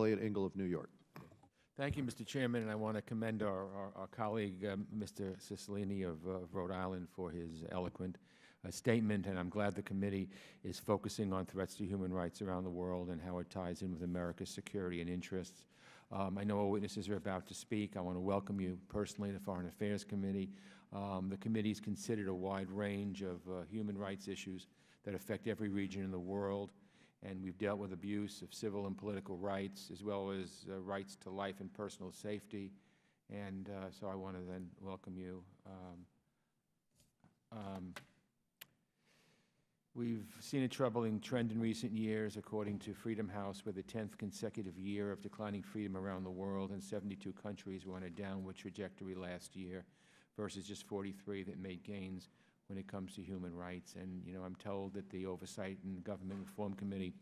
Eliot Engel of New York. Thank you, Mr. Chairman, and I want to commend our colleague, Mr. Cicilline of Rhode Island, for his eloquent statement, and I'm glad the committee is focusing on threats to human rights around the world and how it ties in with America's security and interests. I know our witnesses are about to speak. I want to welcome you personally to the Foreign Affairs Committee. The committee's considered a wide range of human rights issues that affect every region in the world, and we've dealt with abuse of civil and political rights, as well as rights to life and personal safety, and so I want to then welcome you. We've seen a troubling trend in recent years, according to Freedom House, with the 10th consecutive year of declining freedom around the world, and 72 countries were on a downward trajectory last year versus just 43 that made gains when it comes to human rights. And, you know, I'm told that the Oversight and Government Reform Committee,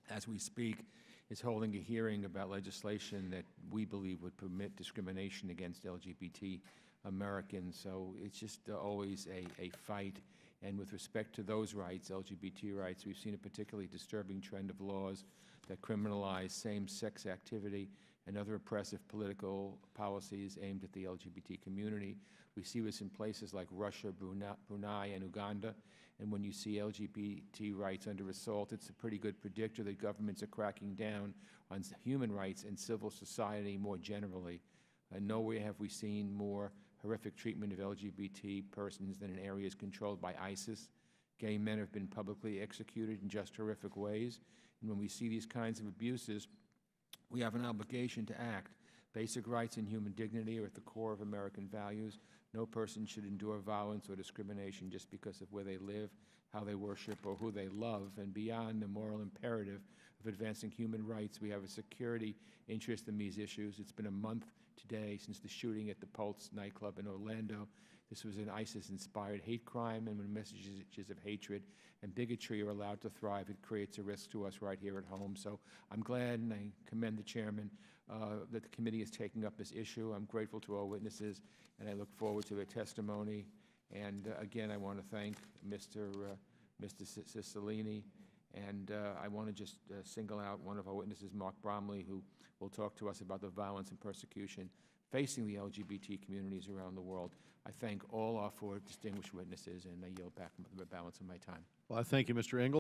as we speak, is holding a hearing about legislation that we believe would permit discrimination against LGBT Americans. So it's just always a fight. And with respect to those rights, LGBT rights, we've seen a particularly disturbing trend of laws that criminalize same-sex activity and other oppressive political policies aimed at the LGBT community. We see this in places like Russia, Brunei, and Uganda. And when you see LGBT rights under assault, it's a pretty good predictor that governments are cracking down on human rights and civil society more generally. Nowhere have we seen more horrific treatment of LGBT persons than in areas controlled by ISIS. Gay men have been publicly executed in just horrific ways. And when we see these kinds of abuses, we have an obligation to act. Basic rights and human dignity are at the core of American values. No person should endure violence or discrimination just because of where they live, how they worship, or who they love. And beyond the moral imperative of advancing human rights, we have a security interest in these issues. It's been a month today since the shooting at the Pulse nightclub in Orlando. This was an ISIS-inspired hate crime, and when messages of hatred and bigotry are allowed to thrive, it creates a risk to us right here at home. So I'm glad, and I commend the chairman, that the committee is taking up this issue. I'm grateful to our witnesses, and I look forward to their testimony. And again, I want to thank Mr. Cicilline, and I want to just single out one of our witnesses, Mark Bromley, who will talk to us about the violence and persecution facing the LGBT communities around the world. I thank all our four distinguished witnesses, and I yield back the balance of my time. Well, I thank you, Mr. Engel.